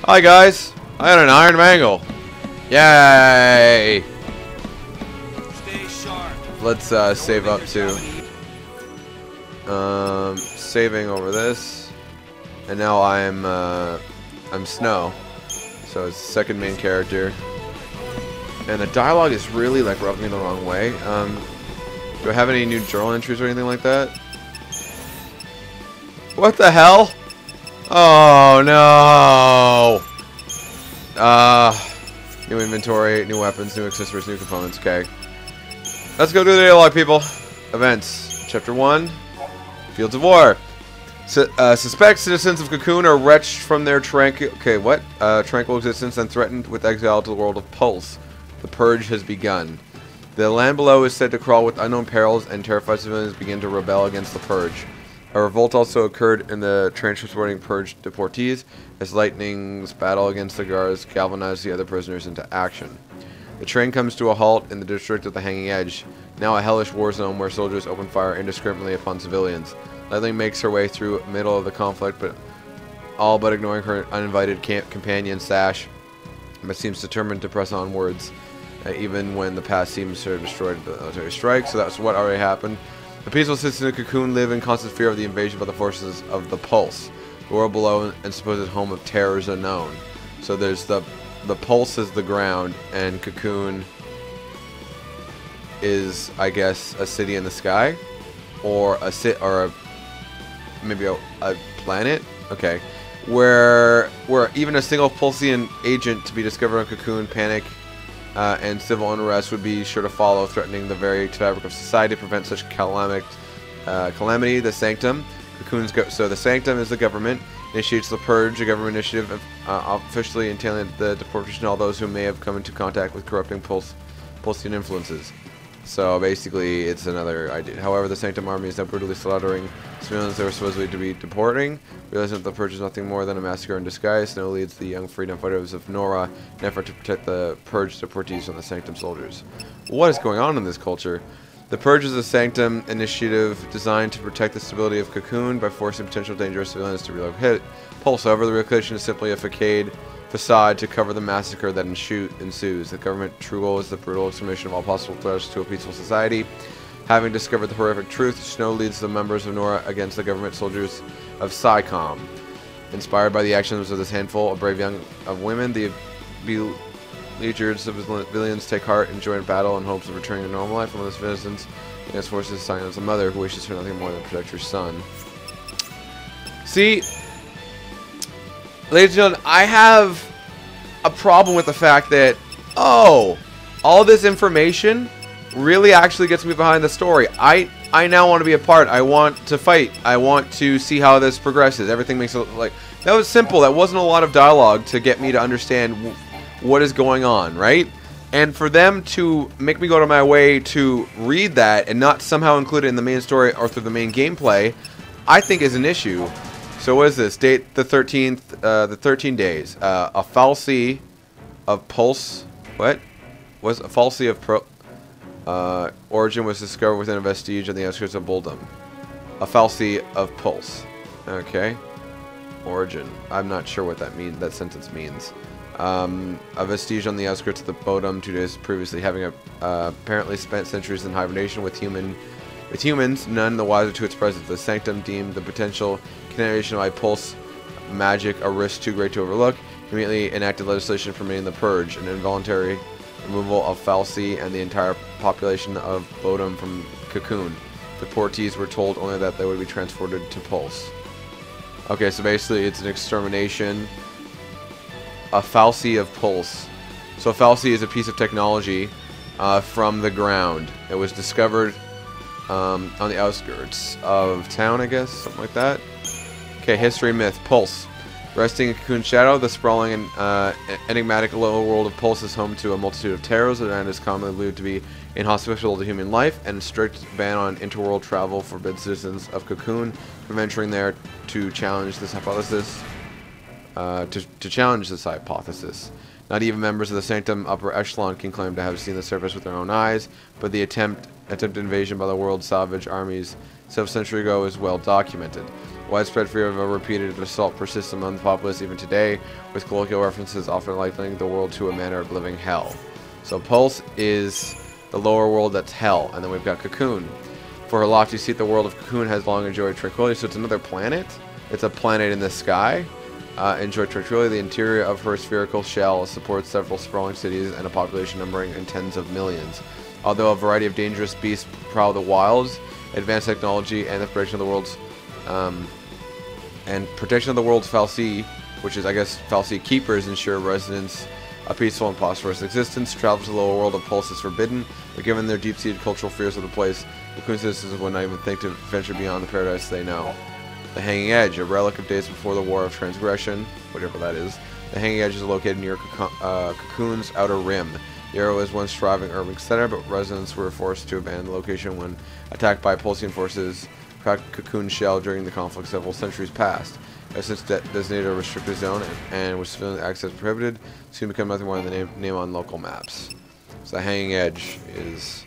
Hi guys, I had an iron mangle. Yay! Stay sharp. Let's save up to saving over this, and now I'm Snow, so it's the second main character, and the dialogue is really like rubbing me the wrong way. Do I have any new journal entries or anything like that? What the hell? Oh no! New inventory, new weapons, new accessories, new components. Okay. Let's go do the dialogue, people. Events. Chapter 1. Fields of War. Suspect citizens of Cocoon are wretched from their tranquil existence and threatened with exile to the world of Pulse. The purge has begun. The land below is said to crawl with unknown perils, and terrified civilians begin to rebel against the purge. A revolt also occurred in the train transporting purged deportees, as Lightning's battle against the guards galvanized the other prisoners into action. The train comes to a halt in the district of the Hanging Edge, now a hellish war zone where soldiers open fire indiscriminately upon civilians. Lightning makes her way through the middle of the conflict, but ignoring her uninvited companion Sash, but seems determined to press onwards, even when the past seems to have destroyed the military strike. So that's what already happened. The peaceful citizens of Cocoon live in constant fear of the invasion by the forces of the Pulse, the world below and supposed home of terrors unknown. So there's the Pulse is the ground, and Cocoon is, I guess, a city in the sky, or maybe a planet. Okay, where even a single Pulsean agent to be discovered on Cocoon, panic and civil unrest would be sure to follow, threatening the very fabric of society to prevent such calamity. The Sanctum. So the Sanctum is the government, initiates the Purge, a government initiative officially entailing the deportation of all those who may have come into contact with corrupting Pulsean influences. So basically, it's another idea. However, the Sanctum army is now brutally slaughtering civilians they were supposedly to be deporting. Realizing that the Purge is nothing more than a massacre in disguise, Snow leads the young freedom fighters of Nora in an effort to protect the Purge deportees from the Sanctum soldiers. What is going on in this culture? The Purge is a Sanctum initiative designed to protect the stability of Cocoon by forcing potential dangerous civilians to relocate Pulse. However, the relocation is simply a facade to cover the massacre that ensues. The government's true goal is the brutal extermination of all possible threats to a peaceful society. Having discovered the horrific truth, Snow leads the members of Nora against the government soldiers of Sicom. Inspired by the actions of this handful of brave young women, the beleaguered civilians take heart and join battle in hopes of returning to normal life. One of the citizens against forces assigned as a mother who wishes for nothing more than to protect her son. See, ladies and gentlemen, I have a problem with the fact that, all this information really actually gets me behind the story. I now want to be a part. I want to fight. I want to see how this progresses. Everything makes it like... That was simple. That wasn't a lot of dialogue to get me to understand what is going on, right? And for them to make me go to my way to read that and not somehow include it in the main story or through the main gameplay, I think is an issue. So what is this? Date the 13th, the 13 days. A Fallacy of Pulse. What? Was a Fallacy of origin was discovered within a vestige on the outskirts of Boldum. A Fallacy of Pulse. Okay. Origin. I'm not sure what that means. That sentence means. A vestige on the outskirts of the Boldum 2 days previously, having apparently spent centuries in hibernation with humans, none the wiser to its presence. The Sanctum deemed the potential continuation by Pulse magic a risk too great to overlook. Immediately enacted legislation permitting the Purge, an involuntary removal of Fal'Cie and the entire population of Boldum from Cocoon. The deportees were told only that they would be transported to Pulse. Okay, so basically it's an extermination. A Fal'Cie of Pulse. So Fal'Cie is a piece of technology from the ground. It was discovered on the outskirts of town, I guess, something like that. Okay, history myth. Pulse. Resting in Cocoon's shadow, the sprawling and enigmatic lower world of Pulse is home to a multitude of terrors. The land is commonly believed to be inhospitable to human life, and a strict ban on interworld travel forbids citizens of Cocoon from venturing there to challenge this hypothesis. Not even members of the Sanctum upper echelon can claim to have seen the surface with their own eyes, but the attempted invasion by the world's salvage armies several centuries ago is well documented. Widespread fear of a repeated assault persists among the populace even today, with colloquial references often likening the world to a manner of living hell. So Pulse is the lower world, that's hell. And then we've got Cocoon. For her lofty seat, the world of Cocoon has long enjoyed tranquility. So it's another planet. It's a planet in the sky. Enjoyed tranquility. The interior of her spherical shell supports several sprawling cities and a population numbering in tens of millions. Although a variety of dangerous beasts prowl the wilds, advanced technology and the protection of the world's Fal'Cie, which is, I guess, Fal'Cie keepers, ensure residents a peaceful and prosperous existence. Travel to the lower world of Pulse is forbidden, but given their deep-seated cultural fears of the place, the Cocoon citizens would not even think to venture beyond the paradise they know. The Hanging Edge, a relic of days before the War of Transgression, whatever that is. The Hanging Edge is located near Cocoon's outer rim. The area was once thriving urban center, but residents were forced to abandon the location when attacked by Pulsian forces cracked Cocoon's shell during the conflict several centuries past. Has since designated a restricted zone and with civilian access prohibited, soon become nothing more than the name on local maps. So the Hanging Edge is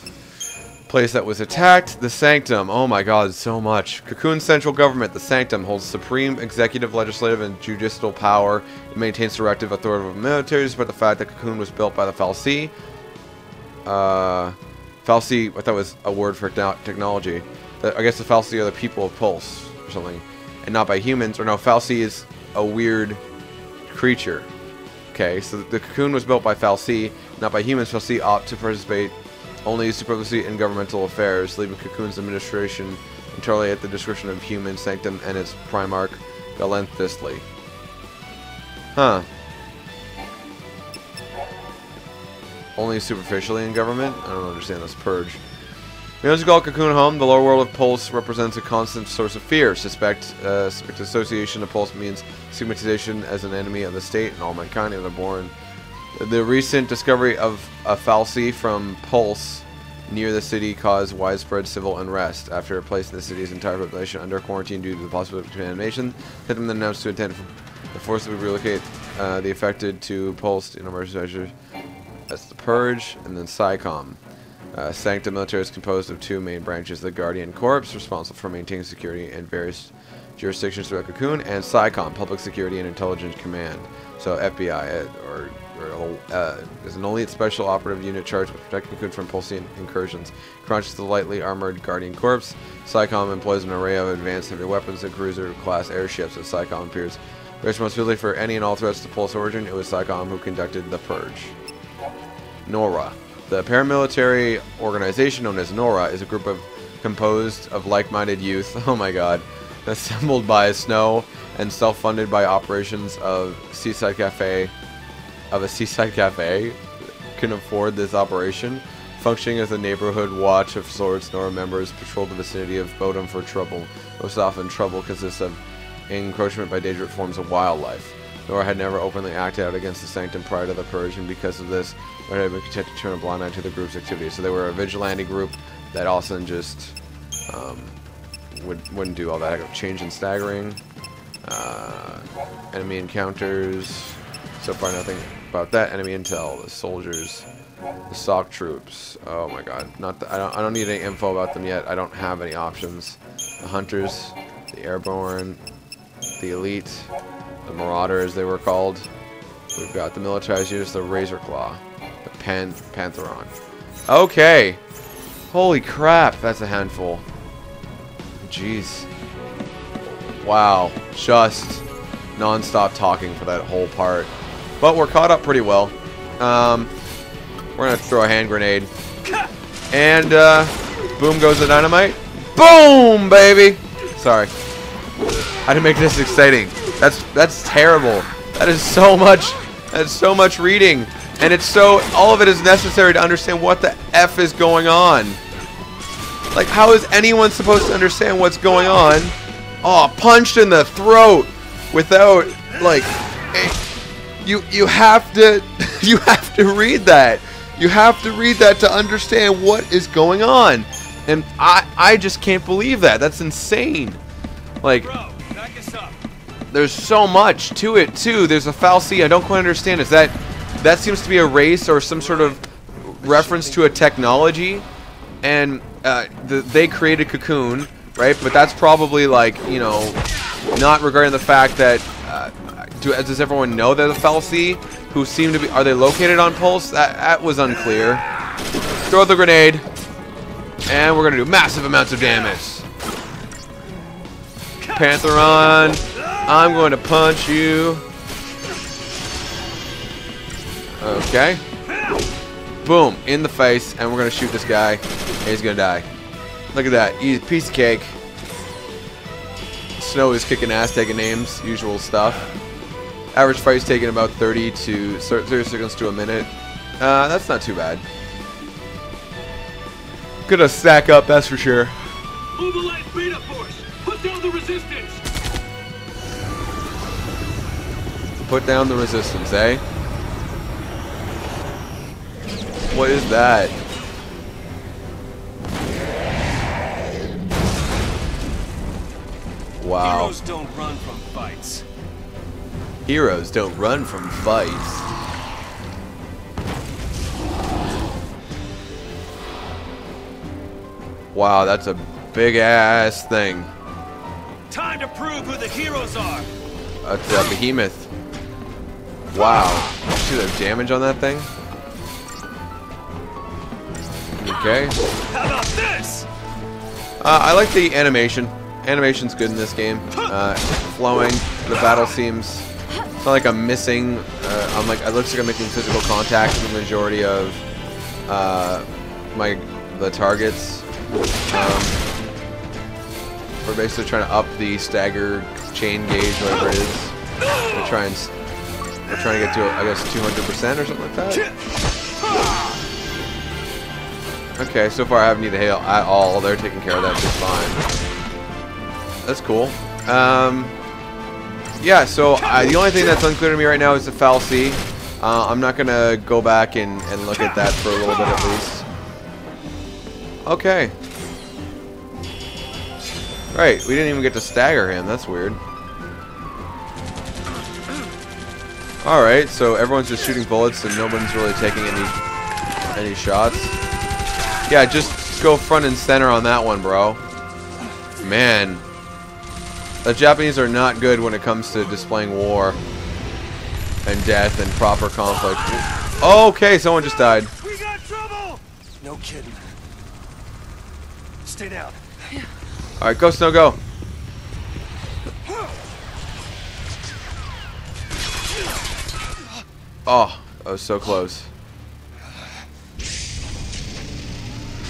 a place that was attacked. The Sanctum, oh my god, so much. Cocoon's central government, the Sanctum, holds supreme executive, legislative, and judicial power. It maintains directive authority over military, despite the fact that Cocoon was built by the Fal'Cie. Fal'Cie, I thought was a word for technology. I guess the Fal'Cie are the people of Pulse or something, and not by humans. Or no, Fal'Cie is a weird creature. Okay, so the Cocoon was built by Fal'Cie, not by humans. Fal'Cie opt to participate only superfluously in governmental affairs, leaving Cocoon's administration entirely at the discretion of human Sanctum and its Primarch, Galanthistly. Huh. Only superficially in government? I don't understand this purge. Because we call Cocoon home, the lower world of Pulse represents a constant source of fear. Suspect association of Pulse means stigmatization as an enemy of the state and all mankind if they're born. The recent discovery of a Fal'Cie from Pulse near the city caused widespread civil unrest. After placing the city's entire population under quarantine due to the possibility of contamination, Sicom then announced to intend to forcibly relocate the affected to Pulse in emergency measures. That's the Purge, and then Sicom. Sanctum military is composed of two main branches: the Guardian Corps, responsible for maintaining security in various jurisdictions throughout Cocoon, and Sicom, Public Security and Intelligence Command. So FBI, is an elite special operative unit charged with protecting Cocoon from Pulsian incursions. Conscious of the lightly armored Guardian Corps, Sicom employs an array of advanced heavy weapons and cruiser-class airships as Sicom appears. The responsibility for any and all threats to Pulse origin, it was Sicom who conducted the Purge. Nora. The paramilitary organization known as Nora is a group composed of like-minded youth, oh my god, assembled by Snow and self-funded by operations of a seaside cafe can afford this operation. Functioning as a neighborhood watch of sorts, Nora members patrol the vicinity of Bodom for trouble. Most often, trouble consists of encroachment by dangerous forms of wildlife. Nora had never openly acted out against the Sanctum prior to the Purge, and because of this, Nora had been content to turn a blind eye to the group's activities. So they were a vigilante group that also just wouldn't do all that. Change in staggering, enemy encounters. So far, nothing about that. Enemy intel, the soldiers, the SOC troops. Oh my God! I don't need any info about them yet. I don't have any options. The hunters, the airborne, the elite. The Marauders, they were called. We've got the militarized units, the Razor Claw, the Pantheron. Okay. Holy crap, that's a handful. Jeez. Wow. Just non-stop talking for that whole part. But we're caught up pretty well. We're going to throw a hand grenade. And, boom goes the dynamite. Boom, baby! Sorry. How to make this exciting? That's terrible. That is so much. That's so much reading, and all of it is necessary to understand what the F is going on. Like, how is anyone supposed to understand what's going on? Oh, punched in the throat without, like, you have to you have to read that. You have to read that to understand what is going on, and I just can't believe that. That's insane. Like. Bro, back us up. There's so much to it too. There's a Fal'Cie. I don't quite understand. Is that seems to be a race or some sort of reference to a technology? And they created Cocoon right? But that's probably like, you know, not regarding the fact that does everyone know they're the Fal'Cie? Who seem to be, are they located on Pulse? That was unclear. Throw the grenade, and we're gonna do massive amounts of damage. Pantheron, I'm going to punch you. Okay. Boom, in the face, and we're gonna shoot this guy. And he's gonna die. Look at that, easy piece of cake. Snow is kicking ass, taking names, usual stuff. Average fight's taking about 30 seconds to a minute. That's not too bad. Gonna stack up, that's for sure. Mobilize beta force. Put down the resistance. Put down the resistance, eh? What is that? Wow. Heroes don't run from fights. Heroes don't run from fights. Wow, that's a big ass thing. Time to prove who the heroes are. That's a behemoth. Wow. See the damage on that thing? Okay. How about this? I like the animation. Animation's good in this game. Flowing. The battle seems. It's not like I'm missing. I'm like. It looks like I'm making physical contact with the majority of the targets. We're basically trying to up the stagger chain gauge, whatever it is. We're trying to get to, I guess, 200% or something like that. Okay, so far I haven't needed hail at all. They're taking care of that just fine. That's cool. Yeah, so the only thing that's unclear to me right now is the Fal'Cie. I'm not going to go back and look at that for a little bit at least. Okay. Right, we didn't even get to stagger him. That's weird. Alright, so everyone's just shooting bullets and no one's really taking any shots. Yeah, just go front and center on that one, bro. Man. The Japanese are not good when it comes to displaying war and death and proper conflict. Okay, someone just died. We got trouble. No kidding. Stay down. Alright, go Snow, go. Oh, that was so close.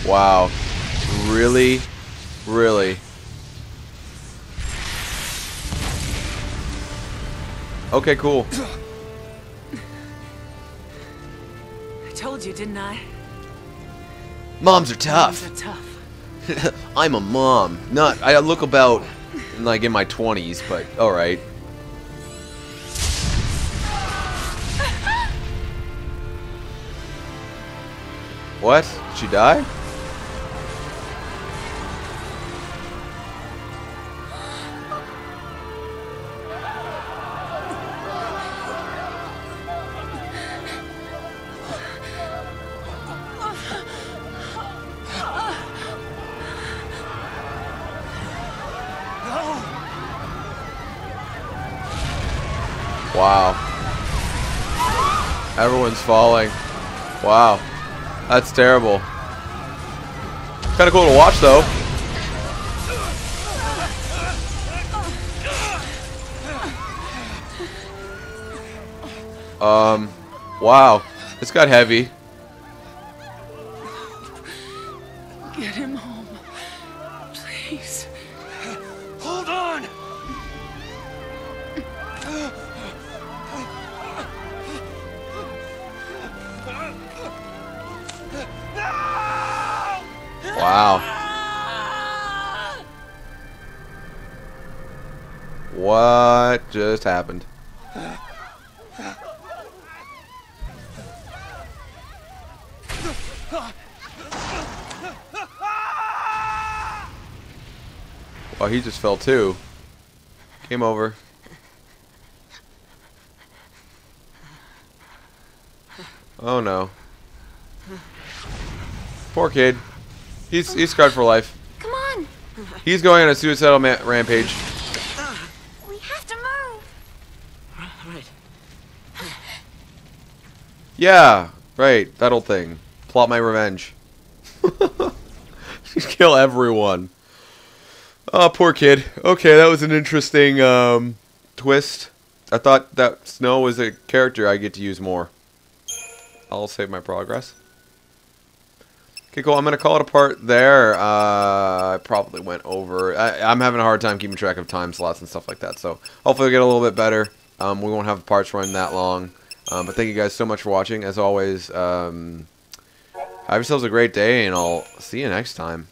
Wow. Really? Really? Okay, cool. I told you, didn't I? Moms are tough. Moms are tough. I'm a mom. I look about like in my 20s, but alright. What? Did she die? Wow. Everyone's falling. Wow. That's terrible. Kind of cool to watch, though. Wow. This got heavy. Get him home. Please. Hold on. Wow. What just happened? Oh, he just fell too. Game over. Oh no. Poor kid. He's scarred for life. Come on. He's going on a suicidal rampage. We have to move. Right. Yeah, right. That old thing. Plot my revenge. Kill everyone. Oh, poor kid. Okay, that was an interesting twist. I thought that Snow was a character I get to use more. I'll save my progress. Okay, cool. I'm going to call it a part there. I probably went over. I'm having a hard time keeping track of time slots and stuff like that. So hopefully we'll get a little bit better. We won't have parts running that long. But thank you guys so much for watching. As always, have yourselves a great day, and I'll see you next time.